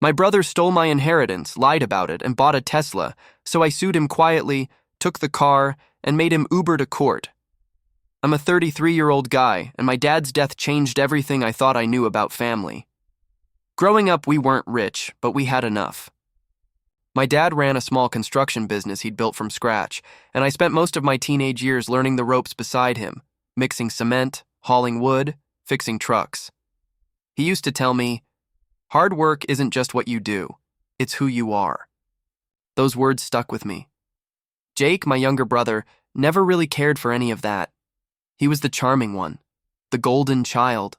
My brother stole my inheritance, lied about it, and bought a Tesla, so I sued him quietly, took the car, and made him Uber to court. I'm a 33-year-old guy, and my dad's death changed everything I thought I knew about family. Growing up, we weren't rich, but we had enough. My dad ran a small construction business he'd built from scratch, and I spent most of my teenage years learning the ropes beside him, mixing cement, hauling wood, fixing trucks. He used to tell me, "Hard work isn't just what you do, it's who you are." Those words stuck with me. Jake, my younger brother, never really cared for any of that. He was the charming one, the golden child,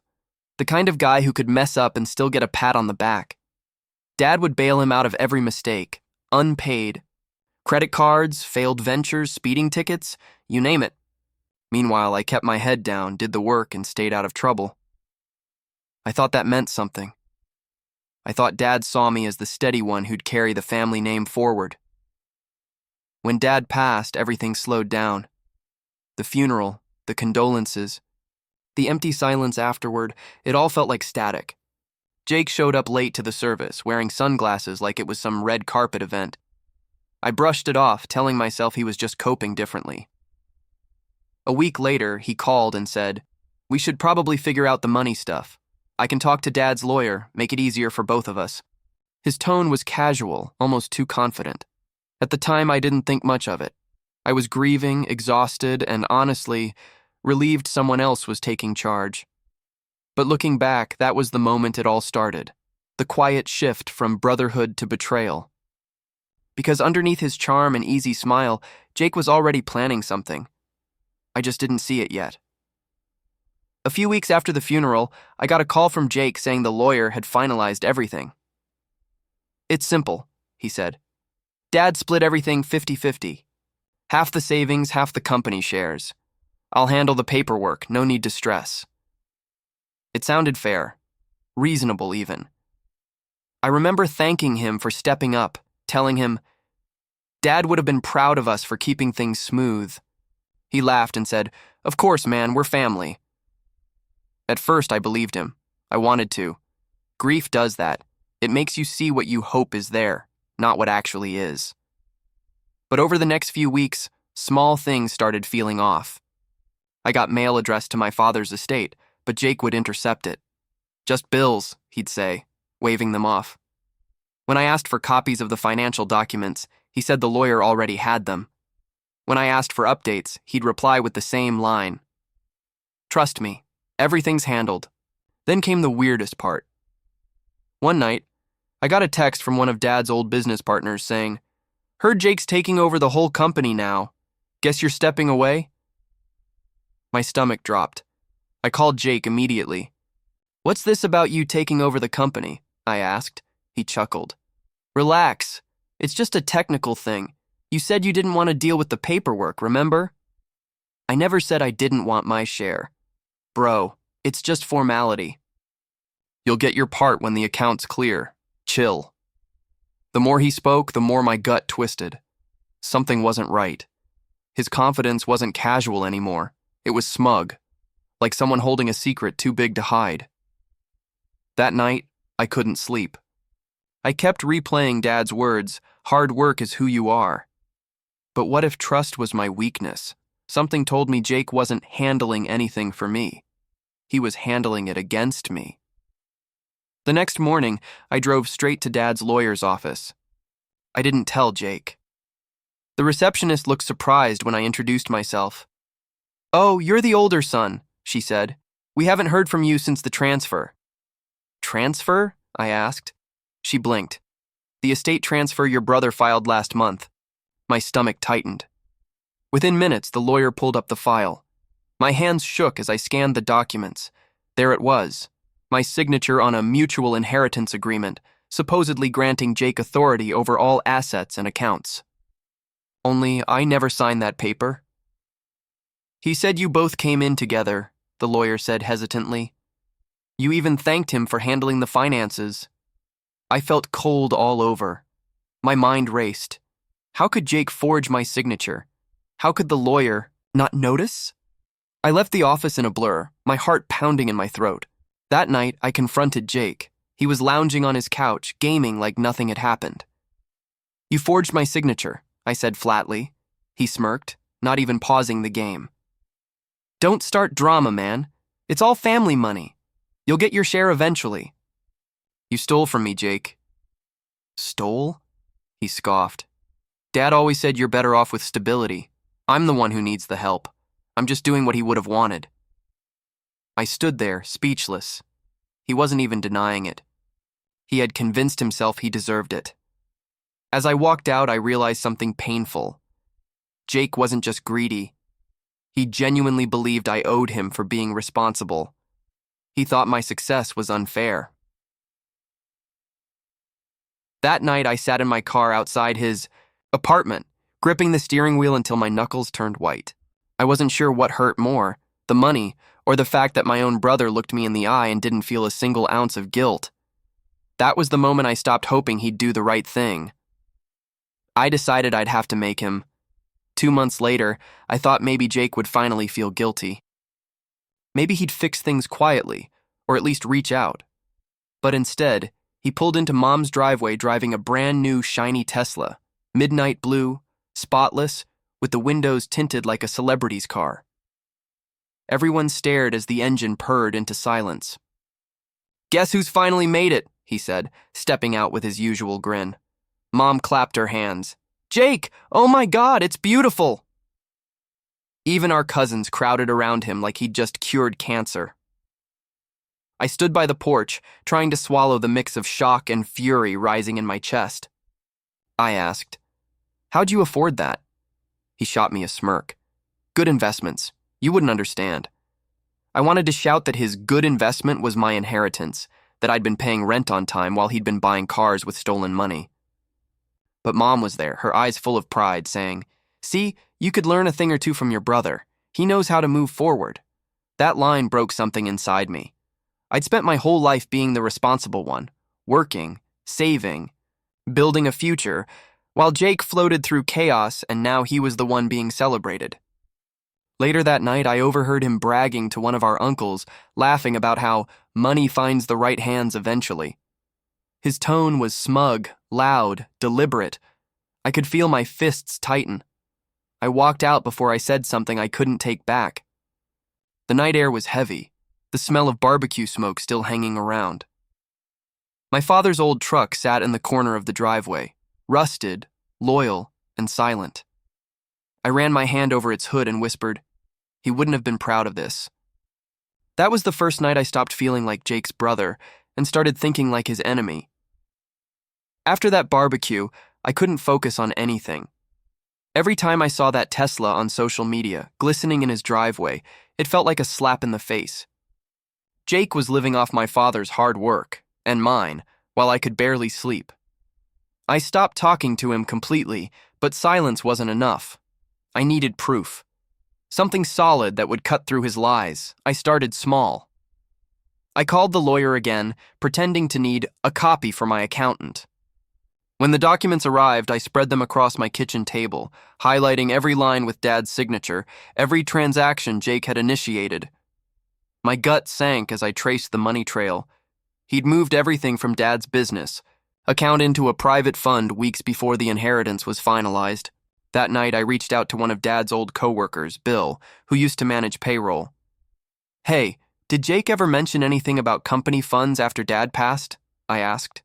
the kind of guy who could mess up and still get a pat on the back. Dad would bail him out of every mistake, unpaid. Credit cards, failed ventures, speeding tickets, you name it. Meanwhile, I kept my head down, did the work, and stayed out of trouble. I thought that meant something. I thought Dad saw me as the steady one who'd carry the family name forward. When Dad passed, everything slowed down. The funeral, the condolences, the empty silence afterward, it all felt like static. Jake showed up late to the service, wearing sunglasses like it was some red carpet event. I brushed it off, telling myself he was just coping differently. A week later, he called and said, "We should probably figure out the money stuff. I can talk to Dad's lawyer, make it easier for both of us." His tone was casual, almost too confident. At the time, I didn't think much of it. I was grieving, exhausted, and honestly, relieved someone else was taking charge. But looking back, that was the moment it all started. The quiet shift from brotherhood to betrayal. Because underneath his charm and easy smile, Jake was already planning something. I just didn't see it yet. A few weeks after the funeral, I got a call from Jake saying the lawyer had finalized everything. "It's simple," he said. "Dad split everything 50-50. Half the savings, half the company shares. I'll handle the paperwork, no need to stress." It sounded fair, reasonable even. I remember thanking him for stepping up, telling him, "Dad would have been proud of us for keeping things smooth." He laughed and said, "Of course, man, we're family." At first, I believed him. I wanted to. Grief does that. It makes you see what you hope is there, not what actually is. But over the next few weeks, small things started feeling off. I got mail addressed to my father's estate, but Jake would intercept it. "Just bills," he'd say, waving them off. When I asked for copies of the financial documents, he said the lawyer already had them. When I asked for updates, he'd reply with the same line. "Trust me, everything's handled." Then came the weirdest part. One night, I got a text from one of Dad's old business partners saying, "Heard Jake's taking over the whole company now. Guess you're stepping away?" My stomach dropped. I called Jake immediately. "What's this about you taking over the company?" I asked. He chuckled. "Relax. It's just a technical thing. You said you didn't want to deal with the paperwork, remember?" I never said I didn't want my share. "Bro, it's just formality. You'll get your part when the account's clear. Chill." The more he spoke, the more my gut twisted. Something wasn't right. His confidence wasn't casual anymore. It was smug, like someone holding a secret too big to hide. That night, I couldn't sleep. I kept replaying Dad's words, "Hard work is who you are." But what if trust was my weakness? Something told me Jake wasn't handling anything for me. He was handling it against me. The next morning, I drove straight to Dad's lawyer's office. I didn't tell Jake. The receptionist looked surprised when I introduced myself. "Oh, you're the older son," she said. "We haven't heard from you since the transfer." "Transfer?" I asked. She blinked. "The estate transfer your brother filed last month." My stomach tightened. Within minutes, the lawyer pulled up the file. My hands shook as I scanned the documents. There it was, my signature on a mutual inheritance agreement, supposedly granting Jake authority over all assets and accounts. Only I never signed that paper. "He said you both came in together," the lawyer said hesitantly. "You even thanked him for handling the finances." I felt cold all over. My mind raced. How could Jake forge my signature? How could the lawyer not notice? I left the office in a blur, my heart pounding in my throat. That night, I confronted Jake. He was lounging on his couch, gaming like nothing had happened. "You forged my signature," I said flatly. He smirked, not even pausing the game. "Don't start drama, man. It's all family money. You'll get your share eventually." "You stole from me, Jake." "Stole?" He scoffed. "Dad always said you're better off with stability. I'm the one who needs the help. I'm just doing what he would have wanted." I stood there, speechless. He wasn't even denying it. He had convinced himself he deserved it. As I walked out, I realized something painful. Jake wasn't just greedy. He genuinely believed I owed him for being responsible. He thought my success was unfair. That night, I sat in my car outside his apartment, gripping the steering wheel until my knuckles turned white. I wasn't sure what hurt more, the money, or the fact that my own brother looked me in the eye and didn't feel a single ounce of guilt. That was the moment I stopped hoping he'd do the right thing. I decided I'd have to make him. 2 months later, I thought maybe Jake would finally feel guilty. Maybe he'd fix things quietly, or at least reach out. But instead, he pulled into Mom's driveway driving a brand new shiny Tesla, midnight blue, spotless, with the windows tinted like a celebrity's car. Everyone stared as the engine purred into silence. "Guess who's finally made it?" he said, stepping out with his usual grin. Mom clapped her hands. "Jake, oh my God, it's beautiful!" Even our cousins crowded around him like he'd just cured cancer. I stood by the porch, trying to swallow the mix of shock and fury rising in my chest. I asked, "How'd you afford that?" He shot me a smirk. "Good investments. You wouldn't understand." I wanted to shout that his good investment was my inheritance, that I'd been paying rent on time while he'd been buying cars with stolen money. But Mom was there, her eyes full of pride, saying, "See, you could learn a thing or two from your brother. He knows how to move forward." That line broke something inside me. I'd spent my whole life being the responsible one, working, saving, building a future, while Jake floated through chaos and now he was the one being celebrated. Later that night, I overheard him bragging to one of our uncles, laughing about how money finds the right hands eventually. His tone was smug, loud, deliberate. I could feel my fists tighten. I walked out before I said something I couldn't take back. The night air was heavy, the smell of barbecue smoke still hanging around. My father's old truck sat in the corner of the driveway, rusted, loyal, and silent. I ran my hand over its hood and whispered, "He wouldn't have been proud of this." That was the first night I stopped feeling like Jake's brother and started thinking like his enemy. After that barbecue, I couldn't focus on anything. Every time I saw that Tesla on social media, glistening in his driveway, it felt like a slap in the face. Jake was living off my father's hard work, and mine, while I could barely sleep. I stopped talking to him completely, but silence wasn't enough. I needed proof. Something solid that would cut through his lies. I started small. I called the lawyer again, pretending to need a copy for my accountant. When the documents arrived, I spread them across my kitchen table, highlighting every line with Dad's signature, every transaction Jake had initiated. My gut sank as I traced the money trail. He'd moved everything from Dad's business account into a private fund weeks before the inheritance was finalized. That night, I reached out to one of Dad's old coworkers, Bill, who used to manage payroll. "Hey, did Jake ever mention anything about company funds after Dad passed?" I asked.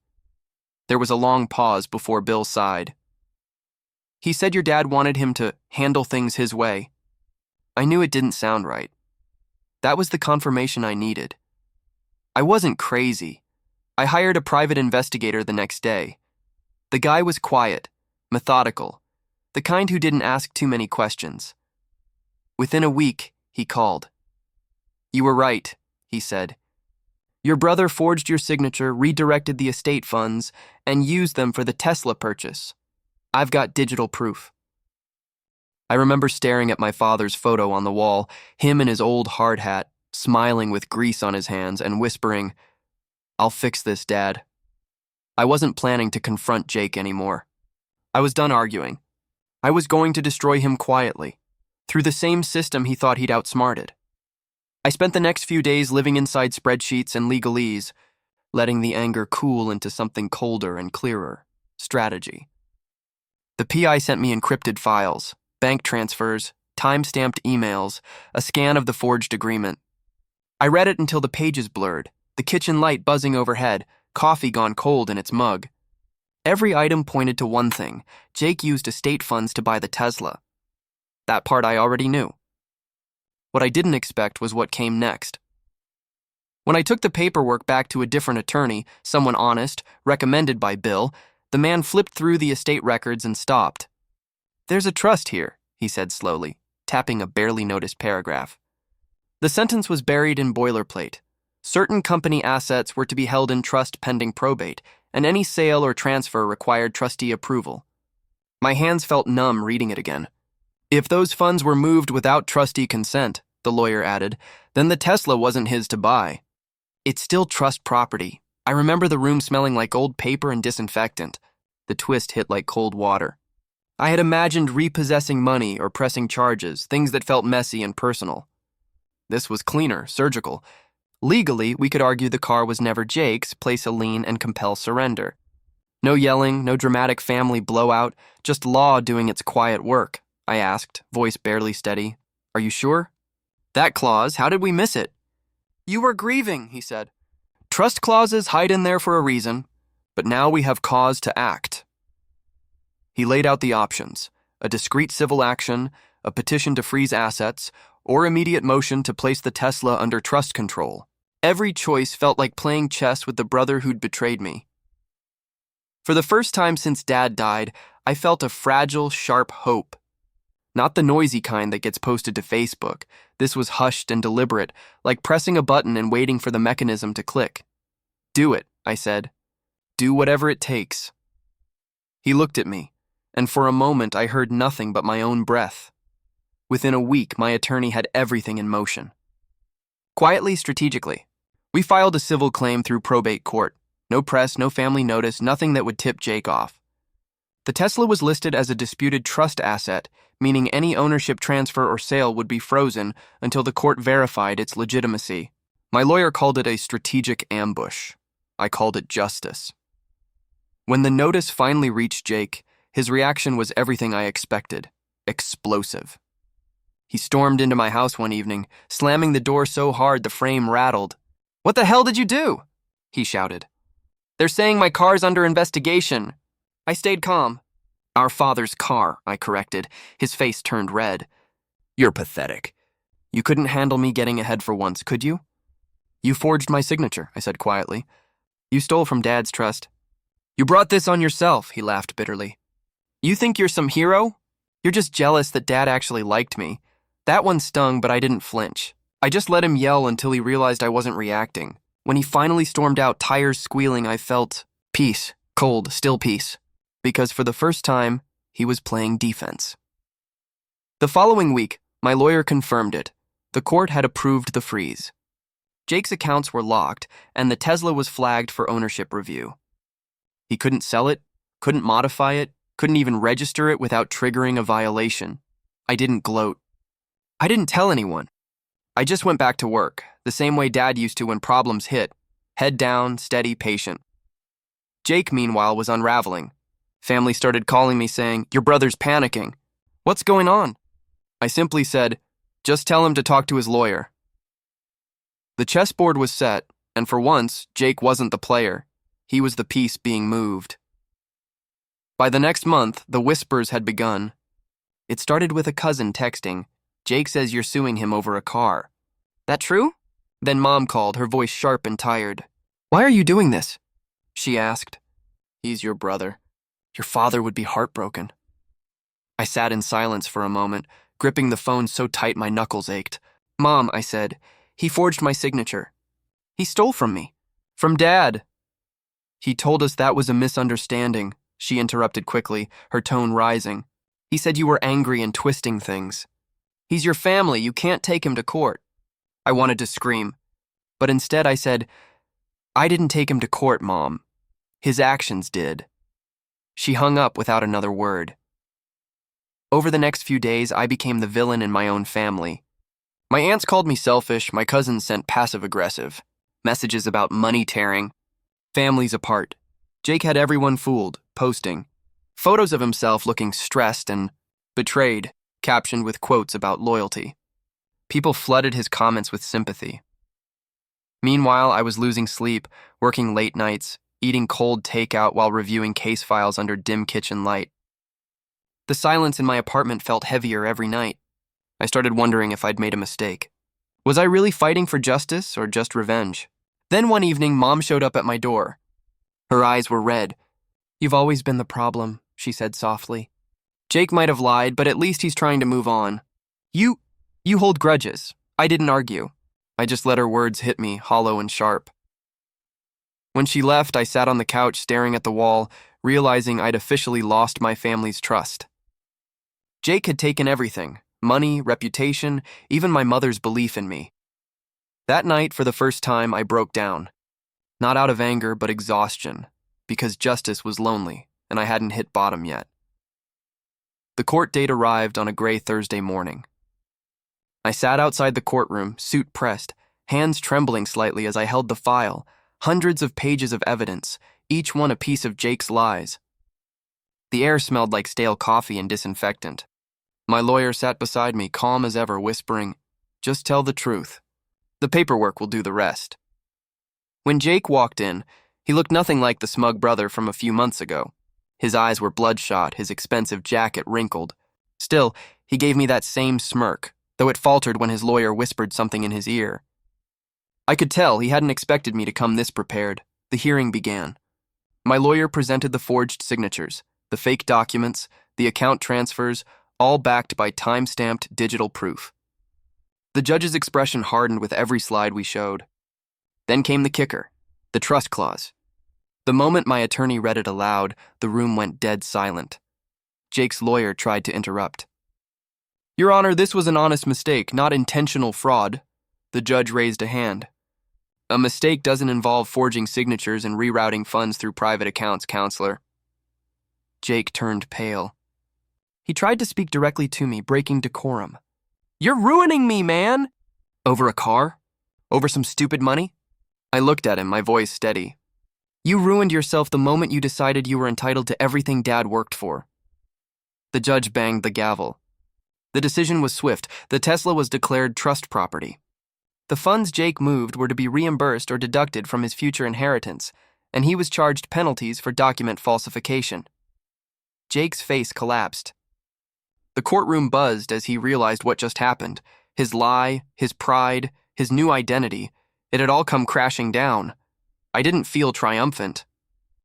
There was a long pause before Bill sighed. "He said your dad wanted him to handle things his way." I knew it didn't sound right. That was the confirmation I needed. I wasn't crazy. I hired a private investigator the next day. The guy was quiet, methodical, the kind who didn't ask too many questions. Within a week, he called. "You were right," he said. "Your brother forged your signature, redirected the estate funds, and used them for the Tesla purchase. I've got digital proof." I remember staring at my father's photo on the wall, him in his old hard hat, smiling with grease on his hands and whispering, "I'll fix this, Dad." I wasn't planning to confront Jake anymore. I was done arguing. I was going to destroy him quietly, through the same system he thought he'd outsmarted. I spent the next few days living inside spreadsheets and legalese, letting the anger cool into something colder and clearer. Strategy. The PI sent me encrypted files, bank transfers, time-stamped emails, a scan of the forged agreement. I read it until the pages blurred, the kitchen light buzzing overhead, coffee gone cold in its mug. Every item pointed to one thing: Jake used estate funds to buy the Tesla. That part I already knew. What I didn't expect was what came next. When I took the paperwork back to a different attorney, someone honest, recommended by Bill, the man flipped through the estate records and stopped. "There's a trust here," he said slowly, tapping a barely noticed paragraph. The sentence was buried in boilerplate. Certain company assets were to be held in trust pending probate, and any sale or transfer required trustee approval. My hands felt numb reading it again. If those funds were moved without trustee consent, the lawyer added, then the Tesla wasn't his to buy. It's still trust property. I remember the room smelling like old paper and disinfectant. The twist hit like cold water. I had imagined repossessing money or pressing charges, things that felt messy and personal. This was cleaner, surgical. Legally, we could argue the car was never Jake's, place a lien and compel surrender. No yelling, no dramatic family blowout, just law doing its quiet work, I asked, voice barely steady. "Are you sure?" "That clause, how did we miss it?" "You were grieving," he said. "Trust clauses hide in there for a reason, but now we have cause to act." He laid out the options: a discreet civil action, a petition to freeze assets, or immediate motion to place the Tesla under trust control. Every choice felt like playing chess with the brother who'd betrayed me. For the first time since Dad died, I felt a fragile, sharp hope. Not the noisy kind that gets posted to Facebook. This was hushed and deliberate, like pressing a button and waiting for the mechanism to click. "Do it," I said. "Do whatever it takes." He looked at me, and for a moment I heard nothing but my own breath. Within a week, my attorney had everything in motion. Quietly, strategically, we filed a civil claim through probate court. No press, no family notice, nothing that would tip Jake off. The Tesla was listed as a disputed trust asset, meaning any ownership transfer or sale would be frozen until the court verified its legitimacy. My lawyer called it a strategic ambush. I called it justice. When the notice finally reached Jake, his reaction was everything I expected: explosive. He stormed into my house one evening, slamming the door so hard the frame rattled. "What the hell did you do?" he shouted. "They're saying my car's under investigation." I stayed calm. "Our father's car," I corrected. His face turned red. "You're pathetic. You couldn't handle me getting ahead for once, could you?" "You forged my signature," I said quietly. "You stole from Dad's trust." "You brought this on yourself," he laughed bitterly. "You think you're some hero? You're just jealous that Dad actually liked me." That one stung, but I didn't flinch. I just let him yell until he realized I wasn't reacting. When he finally stormed out, tires squealing, I felt peace, cold, still peace. Because for the first time, he was playing defense. The following week, my lawyer confirmed it. The court had approved the freeze. Jake's accounts were locked, and the Tesla was flagged for ownership review. He couldn't sell it, couldn't modify it, couldn't even register it without triggering a violation. I didn't gloat. I didn't tell anyone. I just went back to work, the same way Dad used to when problems hit. Head down, steady, patient. Jake, meanwhile, was unraveling. Family started calling me saying, "Your brother's panicking. What's going on?" I simply said, "Just tell him to talk to his lawyer." The chessboard was set, and for once, Jake wasn't the player. He was the piece being moved. By the next month, the whispers had begun. It started with a cousin texting, "Jake says you're suing him over a car." "That true?" Then Mom called, her voice sharp and tired. "Why are you doing this?" she asked. "He's your brother. Your father would be heartbroken." I sat in silence for a moment, gripping the phone so tight my knuckles ached. "Mom," I said, "he forged my signature. He stole from me. From Dad." "He told us that was a misunderstanding," she interrupted quickly, her tone rising. "He said you were angry and twisting things. He's your family, you can't take him to court." I wanted to scream, but instead I said, "I didn't take him to court, Mom. His actions did." She hung up without another word. Over the next few days, I became the villain in my own family. My aunts called me selfish, my cousins sent passive-aggressive messages about money tearing. Families apart. Jake had everyone fooled, posting photos of himself looking stressed and betrayed, captioned with quotes about loyalty. People flooded his comments with sympathy. Meanwhile, I was losing sleep, working late nights, eating cold takeout while reviewing case files under dim kitchen light. The silence in my apartment felt heavier every night. I started wondering if I'd made a mistake. Was I really fighting for justice or just revenge? Then one evening, Mom showed up at my door. Her eyes were red. "You've always been the problem," she said softly. "Jake might have lied, but at least he's trying to move on. You hold grudges." I didn't argue. I just let her words hit me, hollow and sharp. When she left, I sat on the couch staring at the wall, realizing I'd officially lost my family's trust. Jake had taken everything: money, reputation, even my mother's belief in me. That night, for the first time, I broke down. Not out of anger, but exhaustion, because justice was lonely, and I hadn't hit bottom yet. The court date arrived on a gray Thursday morning. I sat outside the courtroom, suit pressed, hands trembling slightly as I held the file, hundreds of pages of evidence, each one a piece of Jake's lies. The air smelled like stale coffee and disinfectant. My lawyer sat beside me, calm as ever, whispering, "Just tell the truth. The paperwork will do the rest." When Jake walked in, he looked nothing like the smug brother from a few months ago. His eyes were bloodshot, his expensive jacket wrinkled. Still, he gave me that same smirk, though it faltered when his lawyer whispered something in his ear. I could tell he hadn't expected me to come this prepared. The hearing began. My lawyer presented the forged signatures, the fake documents, the account transfers, all backed by time-stamped digital proof. The judge's expression hardened with every slide we showed. Then came the kicker, the trust clause. The moment my attorney read it aloud, the room went dead silent. Jake's lawyer tried to interrupt. "Your Honor, this was an honest mistake, not intentional fraud." The judge raised a hand. "A mistake doesn't involve forging signatures and rerouting funds through private accounts, counselor." Jake turned pale. He tried to speak directly to me, breaking decorum. "You're ruining me, man!" "Over a car? Over some stupid money?" I looked at him, my voice steady. "You ruined yourself the moment you decided you were entitled to everything Dad worked for." The judge banged the gavel. The decision was swift. The Tesla was declared trust property. The funds Jake moved were to be reimbursed or deducted from his future inheritance, and he was charged penalties for document falsification. Jake's face collapsed. The courtroom buzzed as he realized what just happened. His lie, his pride, his new identity, it had all come crashing down. I didn't feel triumphant.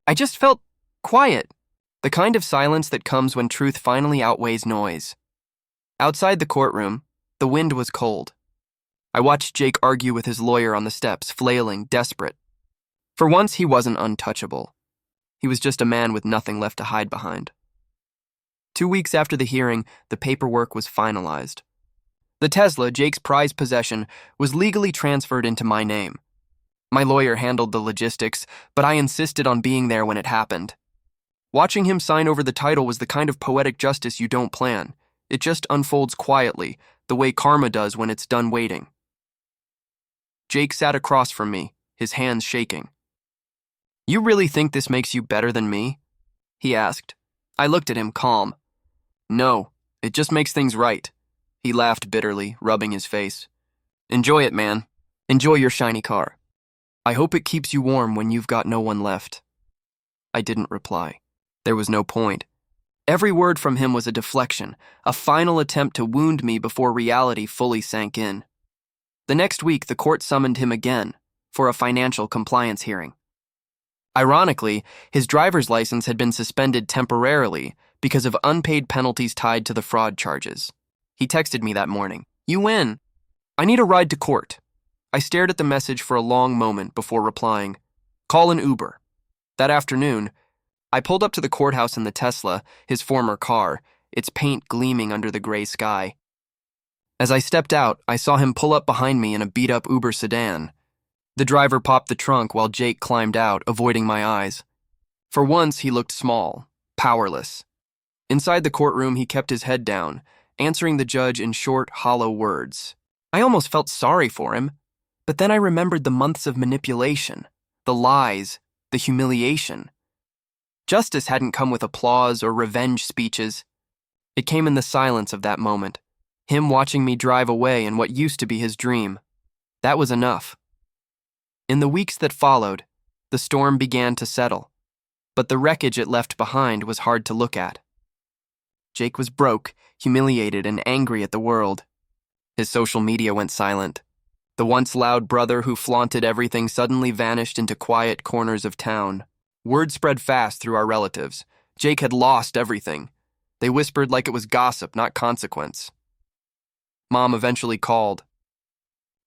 I just felt quiet, the kind of silence that comes when truth finally outweighs noise. Outside the courtroom, the wind was cold. I watched Jake argue with his lawyer on the steps, flailing, desperate. For once, he wasn't untouchable. He was just a man with nothing left to hide behind. 2 weeks after the hearing, the paperwork was finalized. The Tesla, Jake's prized possession, was legally transferred into my name. My lawyer handled the logistics, but I insisted on being there when it happened. Watching him sign over the title was the kind of poetic justice you don't plan. It just unfolds quietly, the way karma does when it's done waiting. Jake sat across from me, his hands shaking. "You really think this makes you better than me?" he asked. I looked at him, calm. "No, it just makes things right." He laughed bitterly, rubbing his face. "Enjoy it, man. Enjoy your shiny car. I hope it keeps you warm when you've got no one left." I didn't reply. There was no point. Every word from him was a deflection, a final attempt to wound me before reality fully sank in. The next week, the court summoned him again for a financial compliance hearing. Ironically, his driver's license had been suspended temporarily because of unpaid penalties tied to the fraud charges. He texted me that morning, "You win. I need a ride to court." I stared at the message for a long moment before replying, "Call an Uber." That afternoon, I pulled up to the courthouse in the Tesla, his former car, its paint gleaming under the gray sky. As I stepped out, I saw him pull up behind me in a beat-up Uber sedan. The driver popped the trunk while Jake climbed out, avoiding my eyes. For once, he looked small, powerless. Inside the courtroom, he kept his head down, answering the judge in short, hollow words. I almost felt sorry for him, but then I remembered the months of manipulation, the lies, the humiliation. Justice hadn't come with applause or revenge speeches. It came in the silence of that moment, him watching me drive away in what used to be his dream. That was enough. In the weeks that followed, the storm began to settle, but the wreckage it left behind was hard to look at. Jake was broke, humiliated, and angry at the world. His social media went silent. The once loud brother who flaunted everything suddenly vanished into quiet corners of town. Word spread fast through our relatives. Jake had lost everything. They whispered like it was gossip, not consequence. Mom eventually called.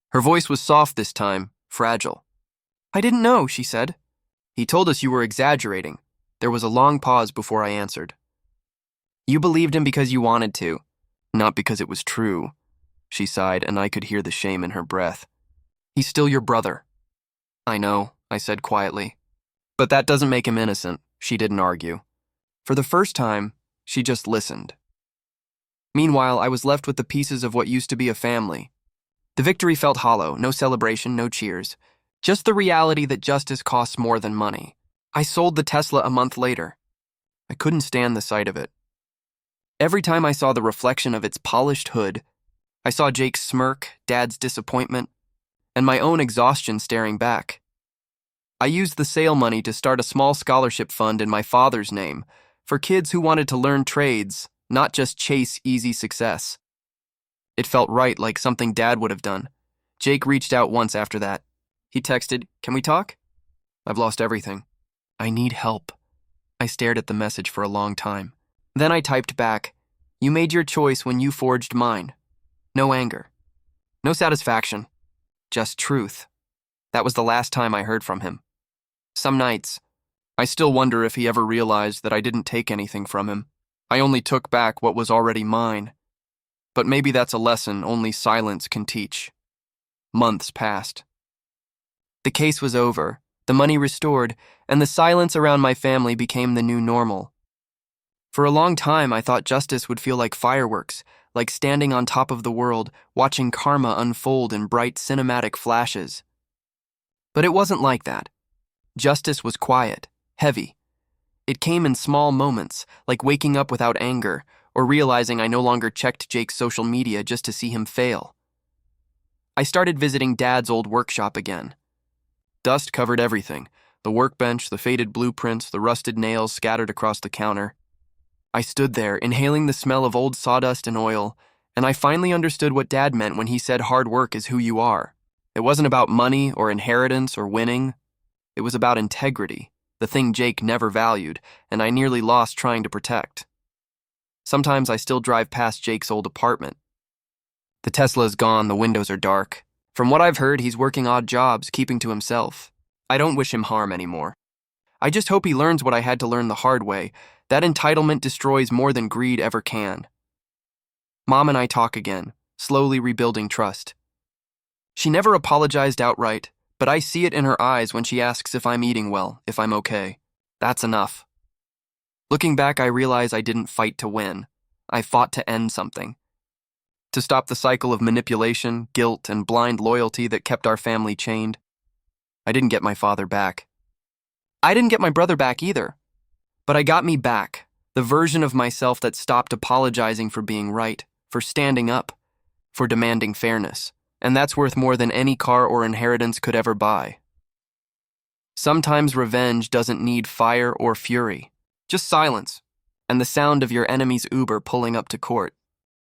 Her voice was soft this time, fragile. I didn't know, she said. He told us you were exaggerating. There was a long pause before I answered. You believed him because you wanted to, not because it was true, she sighed, and I could hear the shame in her breath. He's still your brother. I know, I said quietly. But that doesn't make him innocent, she didn't argue. For the first time, she just listened. Meanwhile, I was left with the pieces of what used to be a family. The victory felt hollow, no celebration, no cheers. Just the reality that justice costs more than money. I sold the Tesla a month later. I couldn't stand the sight of it. Every time I saw the reflection of its polished hood, I saw Jake's smirk, Dad's disappointment, and my own exhaustion staring back. I used the sale money to start a small scholarship fund in my father's name for kids who wanted to learn trades, not just chase easy success. It felt right, like something Dad would have done. Jake reached out once after that. He texted, "Can we talk?" I've lost everything. I need help. I stared at the message for a long time. Then I typed back, "You made your choice when you forged mine." No anger. No satisfaction. Just truth. That was the last time I heard from him. Some nights, I still wonder if he ever realized that I didn't take anything from him. I only took back what was already mine. But maybe that's a lesson only silence can teach. Months passed. The case was over, the money restored, and the silence around my family became the new normal. For a long time, I thought justice would feel like fireworks, like standing on top of the world, watching karma unfold in bright cinematic flashes. But it wasn't like that. Justice was quiet, heavy. It came in small moments, like waking up without anger, or realizing I no longer checked Jake's social media just to see him fail. I started visiting Dad's old workshop again. Dust covered everything, the workbench, the faded blueprints, the rusted nails scattered across the counter. I stood there, inhaling the smell of old sawdust and oil, and I finally understood what Dad meant when he said hard work is who you are. It wasn't about money or inheritance or winning. It was about integrity, the thing Jake never valued, and I nearly lost trying to protect. Sometimes I still drive past Jake's old apartment. The Tesla's gone, the windows are dark. From what I've heard, he's working odd jobs, keeping to himself. I don't wish him harm anymore. I just hope he learns what I had to learn the hard way. That entitlement destroys more than greed ever can. Mom and I talk again, slowly rebuilding trust. She never apologized outright, but I see it in her eyes when she asks if I'm eating well, if I'm okay. That's enough. Looking back, I realize I didn't fight to win. I fought to end something. To stop the cycle of manipulation, guilt, and blind loyalty that kept our family chained. I didn't get my father back. I didn't get my brother back either. But I got me back, the version of myself that stopped apologizing for being right, for standing up, for demanding fairness. And that's worth more than any car or inheritance could ever buy. Sometimes revenge doesn't need fire or fury, just silence, and the sound of your enemy's Uber pulling up to court.